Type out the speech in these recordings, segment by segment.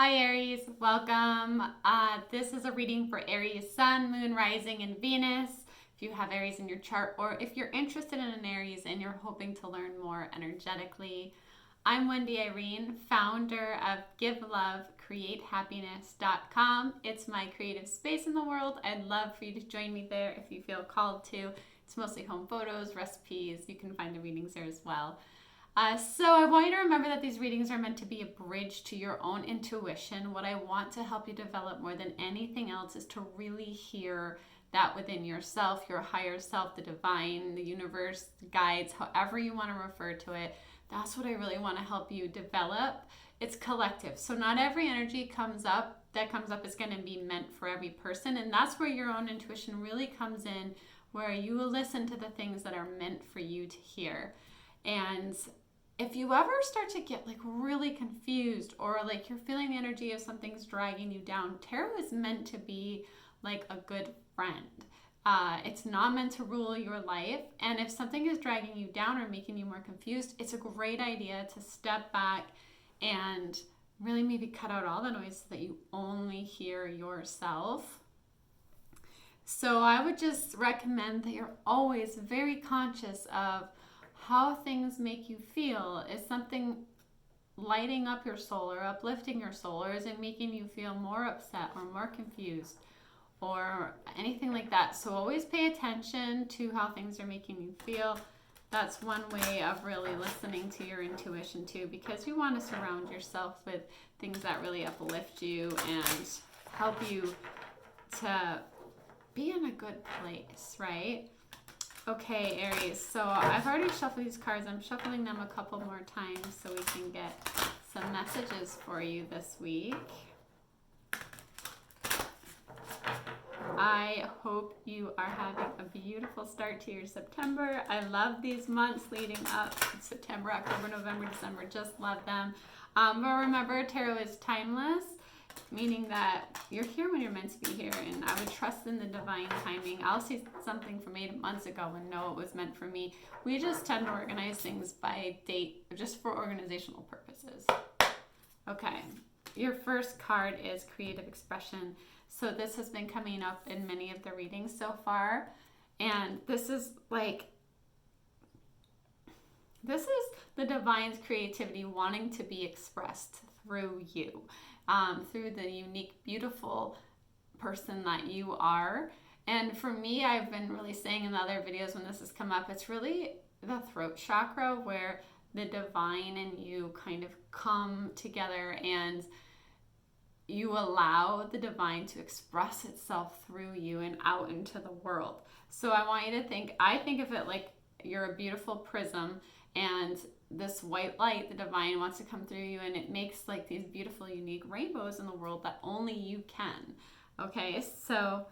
Hi Aries, welcome. This is a reading for Aries Sun, Moon, Rising, and Venus. If you have Aries in your chart, or if you're interested in an Aries and you're hoping to learn more energetically. I'm Wendy Irene, founder of GiveLoveCreateHappiness.com. It's my creative space in the world. I'd love for you to join me there if you feel called to. It's mostly home photos, recipes. You can find the readings there as well. So I want you to remember that these readings are meant to be a bridge to your own intuition. What I want to help you develop more than anything else is to really hear that within yourself, your higher self, the divine, the universe, the guides, however you want to refer to it. That's what I really want to help you develop. It's collective. So not every energy that comes up is going to be meant for every person. And that's where your own intuition really comes in, where you will listen to the things that are meant for you to hear. And if you ever start to get really confused, or you're feeling the energy of something's dragging you down, tarot is meant to be like a good friend. It's not meant to rule your life. And if something is dragging you down or making you more confused, it's a great idea to step back and really maybe cut out all the noise so that you only hear yourself. So I would just recommend that you're always very conscious of how things make you feel. Is something lighting up your soul or uplifting your soul, or is it making you feel more upset or more confused or anything like that? So always pay attention to how things are making you feel. That's one way of really listening to your intuition too, because you want to surround yourself with things that really uplift you and help you to be in a good place, right? Okay, Aries, so I've already shuffled these cards. I'm shuffling them a couple more times so we can get some messages for you this week. I hope you are having a beautiful start to your September. I love these months leading up. September, October, November, December, just love them. But remember, tarot is timeless, meaning that you're here when you're meant to be here, and I would trust in the divine timing. I'll see something from 8 months ago and know it was meant for me. We just tend to organize things by date just for organizational purposes. Okay, your first card is creative expression. So this has been coming up in many of the readings so far, and this is the divine's creativity wanting to be expressed through you. Through the unique, beautiful person that you are. And for me, I've been really saying in the other videos when this has come up, it's really the throat chakra where the divine and you kind of come together, and you allow the divine to express itself through you and out into the world. So I want you to I think of it like you're a beautiful prism, and this white light, the divine, wants to come through you, and it makes these beautiful, unique rainbows in the world that only you can. Okay, so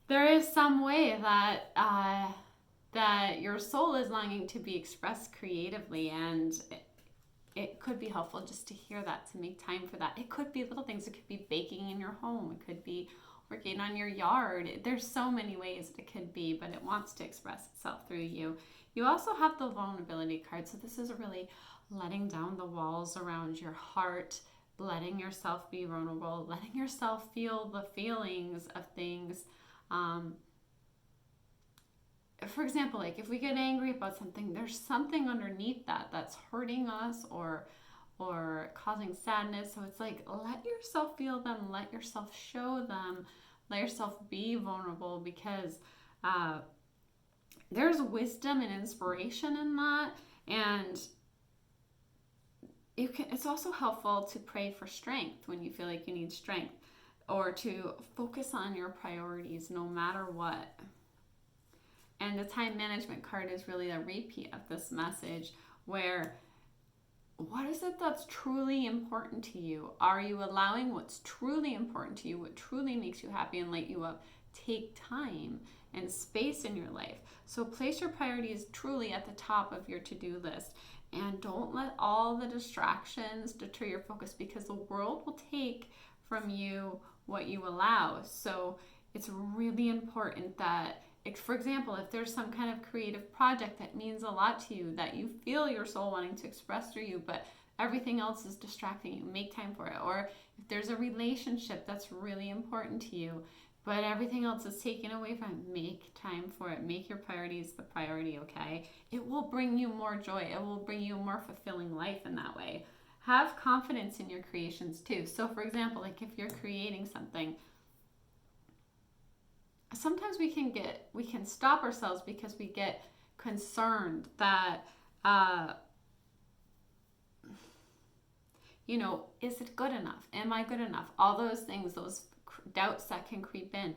there is some way that that your soul is longing to be expressed creatively, and it could be helpful just to hear that, to make time for that. It could be little things. It could be baking in your home. It could be working on your yard. There's so many ways it could be, but it wants to express itself through you. You also have the vulnerability card. So this is really letting down the walls around your heart, letting yourself be vulnerable, letting yourself feel the feelings of things. For example, if we get angry about something, there's something underneath that's hurting us or causing sadness. So it's let yourself feel them, let yourself show them, let yourself be vulnerable, because there's wisdom and inspiration in that. And it's also helpful to pray for strength when you feel like you need strength, or to focus on your priorities no matter what. And the time management card is really a repeat of this message, where what is it that's truly important to you? Are you allowing what's truly important to you, what truly makes you happy and light you up, take time and space in your life? So place your priorities truly at the top of your to-do list, and don't let all the distractions deter your focus, because the world will take from you what you allow. So it's really important that, for example, if there's some kind of creative project that means a lot to you, that you feel your soul wanting to express through you, but everything else is distracting you, make time for it. Or if there's a relationship that's really important to you, but everything else is taken away from it, make time for it. Make your priorities the priority, okay? It will bring you more joy. It will bring you a more fulfilling life in that way. Have confidence in your creations too. So for example, like if you're creating something, sometimes we can stop ourselves because we get concerned that is it good enough? Am I good enough? All those things, those doubts that can creep in.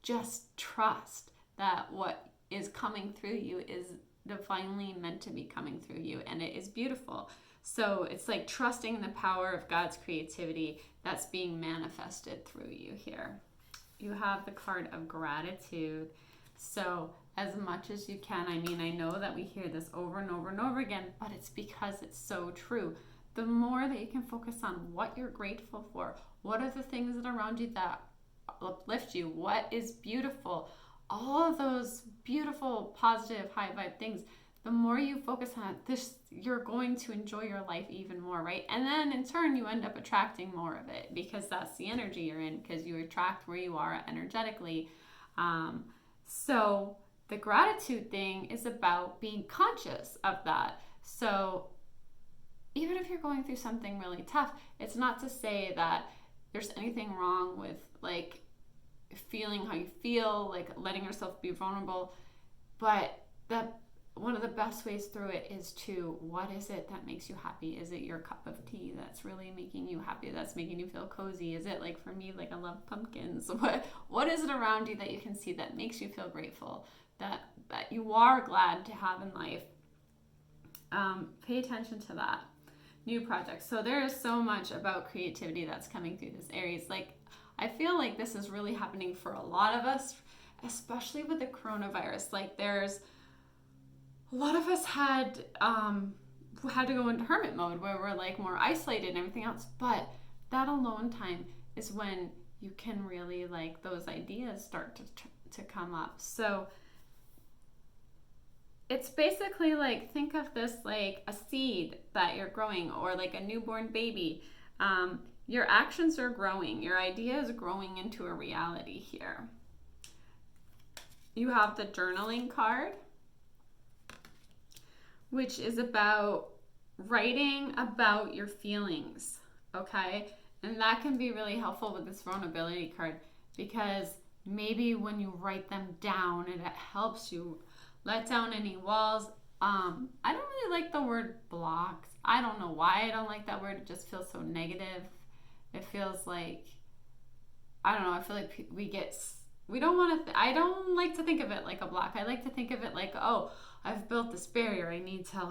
Just trust that what is coming through you is divinely meant to be coming through you, and it is beautiful. So it's like trusting the power of God's creativity that's being manifested through you here. You have the card of gratitude. So as much as you can, I know that we hear this over and over and over again, but it's because it's so true. The more that you can focus on what you're grateful for, what are the things that are around you that uplift you, what is beautiful, all of those beautiful, positive, high vibe things, the more you focus on this, you're going to enjoy your life even more, right? And then in turn, you end up attracting more of it because that's the energy you're in, because you attract where you are energetically. So the gratitude thing is about being conscious of that. So even if you're going through something really tough, it's not to say that there's anything wrong with like feeling how you feel, like letting yourself be vulnerable, but that one of the best ways through it is to, what is it that makes you happy? Is it your cup of tea that's really making you happy, that's making you feel cozy? Is it, like for me, like I love pumpkins? What is it around you that you can see that makes you feel grateful, that you are glad to have in life? Pay attention to that. New projects. So there is so much about creativity that's coming through this Aries. Like, I feel like this is really happening for a lot of us, especially with the coronavirus. Like there's a lot of us had to go into hermit mode where we're like more isolated and everything else. But that alone time is when you can really, like, those ideas start to come up. So it's basically like, think of this like a seed that you're growing, or like a newborn baby. Your actions are growing. Your idea is growing into a reality here. You have the journaling card, which is about writing about your feelings, okay? And that can be really helpful with this vulnerability card, because maybe when you write them down, it helps you let down any walls. I don't really like the word blocks. I don't know why I don't like that word. It just feels so negative. It feels like, I don't know, I feel like we don't want to, I don't like to think of it like a block. I like to think of it like, oh, I've built this barrier. I need to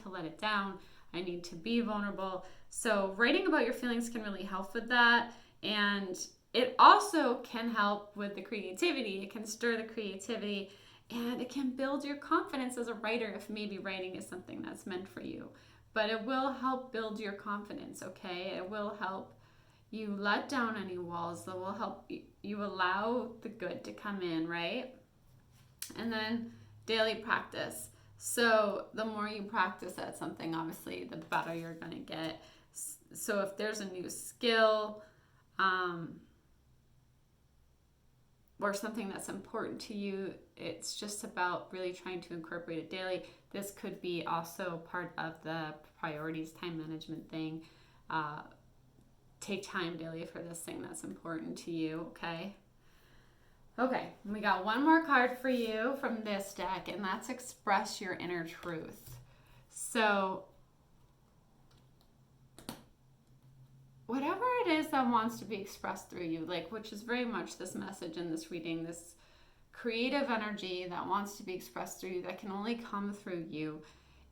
let it down. I need to be vulnerable. So writing about your feelings can really help with that. And it also can help with the creativity. It can stir the creativity, and it can build your confidence as a writer if maybe writing is something that's meant for you. But it will help build your confidence, okay? It will help you let down any walls. That will help you allow the good to come in, right? And then daily practice. So the more you practice at something, obviously, the better you're going to get. So if there's a new skill, or something that's important to you, it's just about really trying to incorporate it daily. This could be also part of the priorities, time management thing. Take time daily for this thing that's important to you, okay? Okay, we got one more card for you from this deck, and that's express your inner truth. So whatever it is that wants to be expressed through you, like, which is very much this message in this reading, this creative energy that wants to be expressed through you, that can only come through you,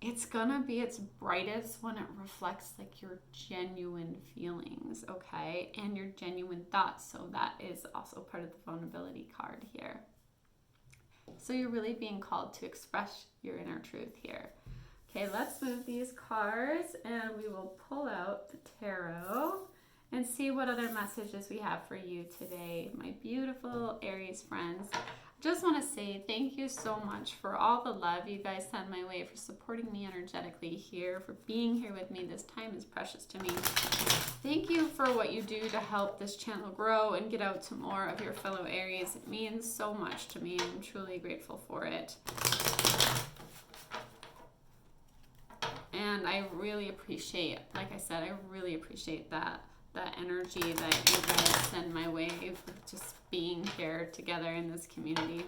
it's gonna be its brightest when it reflects like your genuine feelings, okay? And your genuine thoughts. So that is also part of the vulnerability card here. So you're really being called to express your inner truth here. Okay, let's move these cards and we will pull out the tarot and see what other messages we have for you today, my beautiful Aries friends. just want to say thank you so much for all the love you guys send my way, for supporting me energetically here, for being here with me. This time is precious to me. Thank you for what you do to help this channel grow and get out to more of your fellow Aries. It means so much to me. I'm truly grateful for it. And I really appreciate, like I said, I really appreciate that energy that you guys send my way for just being here together in this community.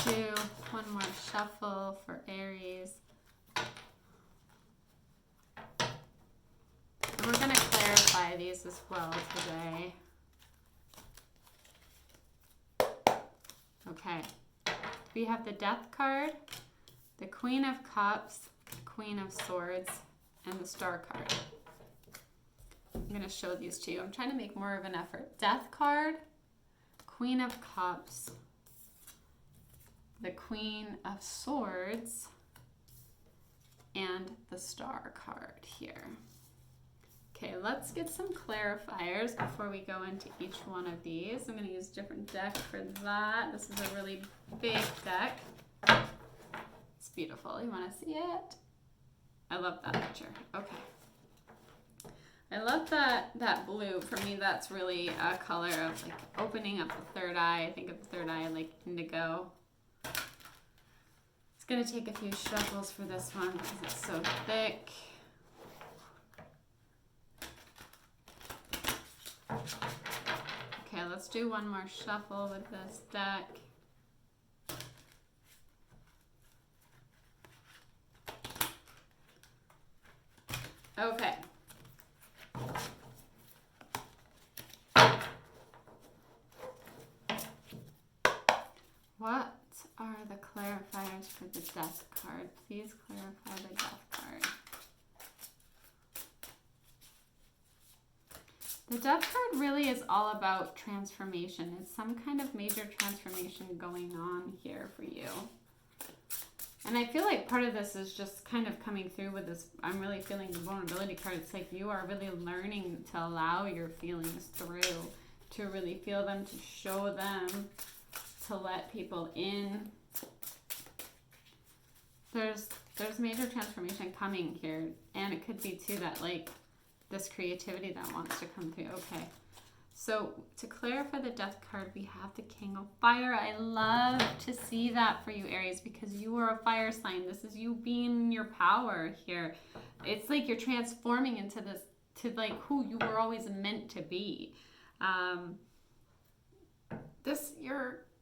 Do one more shuffle for Aries. And we're going to clarify these as well today. Okay. We have the Death card, the Queen of Cups, Queen of Swords, and the Star card. I'm going to show these to you. I'm trying to make more of an effort. Death card, Queen of Cups, the Queen of Swords, and the Star card here. Okay, let's get some clarifiers before we go into each one of these. I'm going to use a different deck for that. This is a really big deck. It's beautiful. You want to see it? I love that picture. Okay. I love that blue. For me, that's really a color of like opening up the third eye. I think of the third eye like indigo. It's going to take a few shuffles for this one because it's so thick. Okay, let's do one more shuffle with this deck. Okay. What are the clarifiers for the Death card? Please clarify the Death card. The Death card really is all about transformation. It's some kind of major transformation going on here for you. And I feel like part of this is just kind of coming through with this. I'm really feeling the vulnerability card. It's like you are really learning to allow your feelings through, to really feel them, to show them, to let people in. There's major transformation coming here. And it could be too that like this creativity that wants to come through. Okay. So to clarify the Death card, we have the King of Fire. I love to see that for you, Aries, because you are a fire sign. This is you being in your power here. It's like you're transforming into this, to like who you were always meant to be.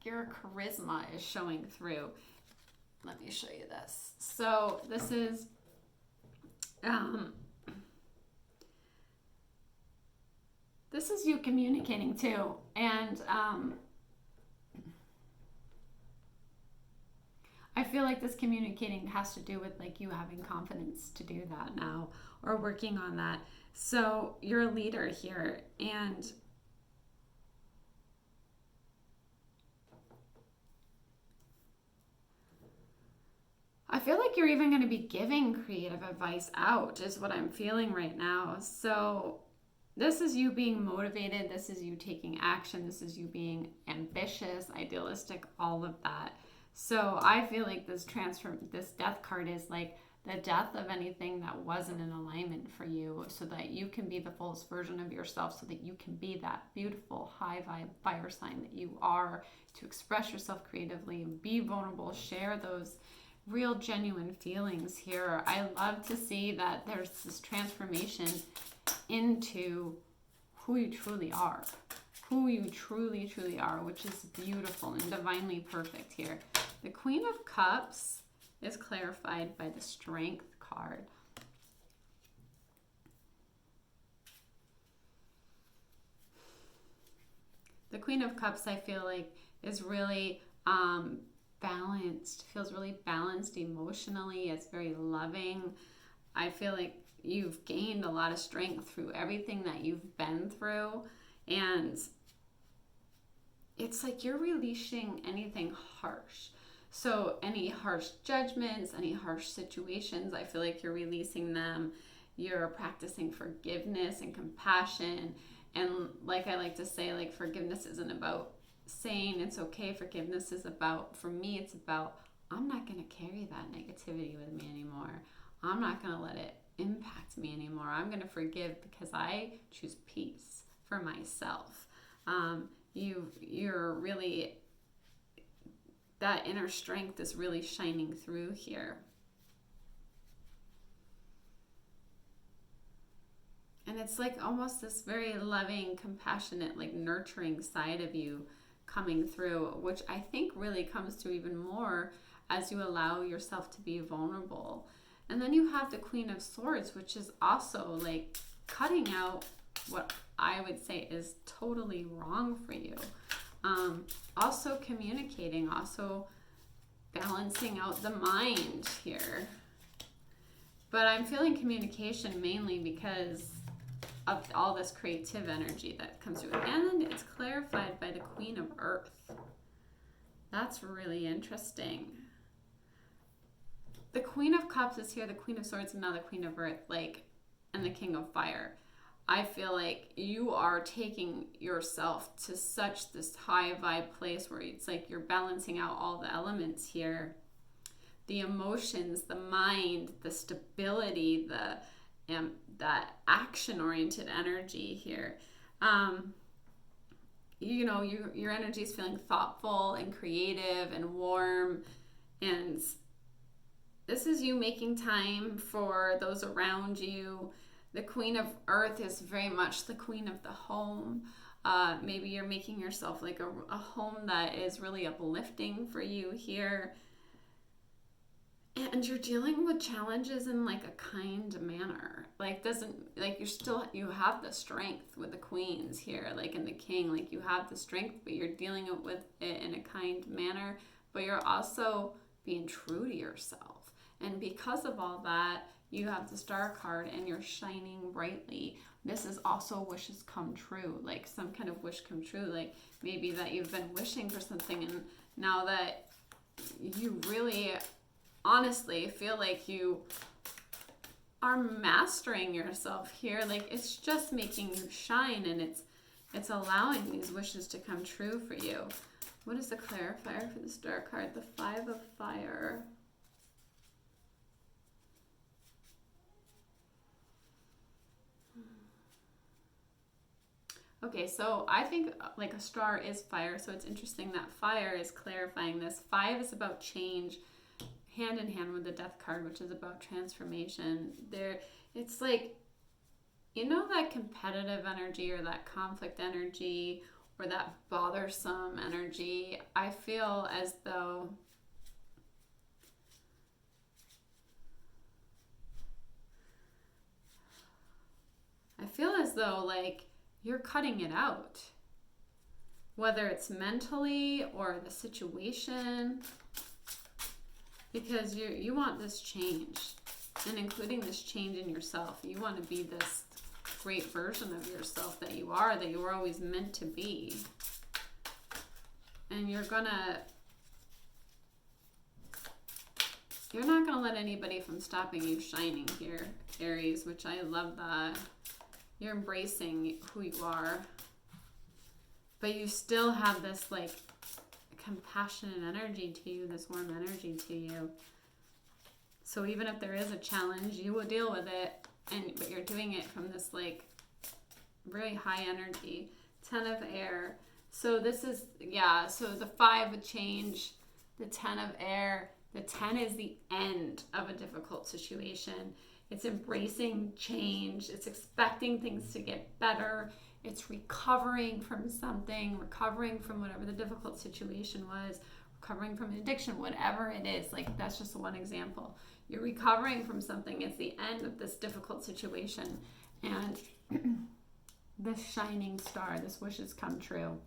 Your charisma is showing through. Let me show you this. So this is, this is you communicating too. And I feel like this communicating has to do with like you having confidence to do that now or working on that. So you're a leader here, and I feel like you're even going to be giving creative advice out is what I'm feeling right now. So this is you being motivated. This is you taking action. This is you being ambitious, idealistic, all of that. So I feel like this Death card is like the death of anything that wasn't in alignment for you, so that you can be the fullest version of yourself, so that you can be that beautiful high vibe fire sign that you are, to express yourself creatively and be vulnerable, share those real genuine feelings here. I love to see that there's this transformation into who you truly are, which is beautiful and divinely perfect here. The Queen of Cups is clarified by the Strength card. The Queen of Cups, I feel like, is really balanced, feels really balanced emotionally. It's very loving. I feel like you've gained a lot of strength through everything that you've been through, and it's like you're releasing anything harsh. So any harsh judgments, any harsh situations, I feel like you're releasing them. You're practicing forgiveness and compassion. And like I like to say, like, forgiveness isn't about saying it's okay. Forgiveness is about, for me, it's about, I'm not going to carry that negativity with me anymore. I'm not going to let it impact me anymore. I'm going to forgive because I choose peace for myself. You're really, that inner strength is really shining through here. And it's like almost this very loving, compassionate, like nurturing side of you coming through, which I think really comes to even more as you allow yourself to be vulnerable. And then you have the Queen of Swords, which is also like cutting out what I would say is totally wrong for you. Also communicating, also balancing out the mind here. But I'm feeling communication mainly because of all this creative energy that comes through. And it's clarified by the Queen of Earth. That's really interesting. The Queen of Cups is here, the Queen of Swords, and now the Queen of Earth, like, and the King of Fire. I feel like you are taking yourself to such this high vibe place where it's like you're balancing out all the elements here. The emotions, the mind, the stability, that action-oriented energy here. You know, your energy is feeling thoughtful and creative and warm, and this is you making time for those around you. The Queen of Earth is very much the queen of the home. Maybe you're making yourself like a home that is really uplifting for you here. And you're dealing with challenges in like a kind manner. Like you have the strength with the queens here, like in the king, like you have the strength, but you're dealing with it in a kind manner, but you're also being true to yourself. And because of all that, you have the Star card and you're shining brightly. This is also wishes come true, like some kind of wish come true, like maybe that you've been wishing for something and now that you really honestly feel like you are mastering yourself here, like it's just making you shine and it's allowing these wishes to come true for you. What is the clarifier for the Star card? The Five of Fire. Okay, so I think like a star is fire, so it's interesting that fire is clarifying this. 5 is about change, hand in hand with the Death card, which is about transformation. It's like, you know, that competitive energy or that conflict energy or that bothersome energy. I feel as though like you're cutting it out, whether it's mentally or the situation, because you want this change, and including this change in yourself. You want to be this great version of yourself that you were always meant to be. And you're not gonna let anybody from stopping you shining here, Aries, which I love that. You're embracing who you are, but you still have this like compassionate energy to you, this warm energy to you. So even if there is a challenge, you will deal with it, but you're doing it from this like really high energy. 10 of Air. So this is, so the 5 would change, the 10 of Air. The 10 is the end of a difficult situation. It's embracing change. It's expecting things to get better. It's recovering from something, recovering from whatever the difficult situation was, recovering from an addiction, whatever it is. Like, that's just one example. You're recovering from something. It's the end of this difficult situation. And this shining star, this wish has come true.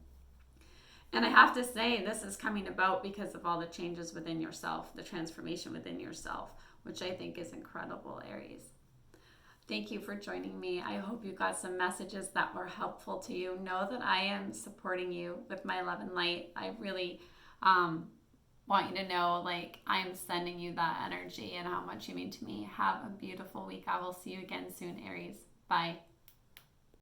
And I have to say, this is coming about because of all the changes within yourself, the transformation within yourself, which I think is incredible, Aries. Thank you for joining me. I hope you got some messages that were helpful to you. Know that I am supporting you with my love and light. I really want you to know, like, I'm sending you that energy and how much you mean to me. Have a beautiful week. I will see you again soon, Aries. Bye.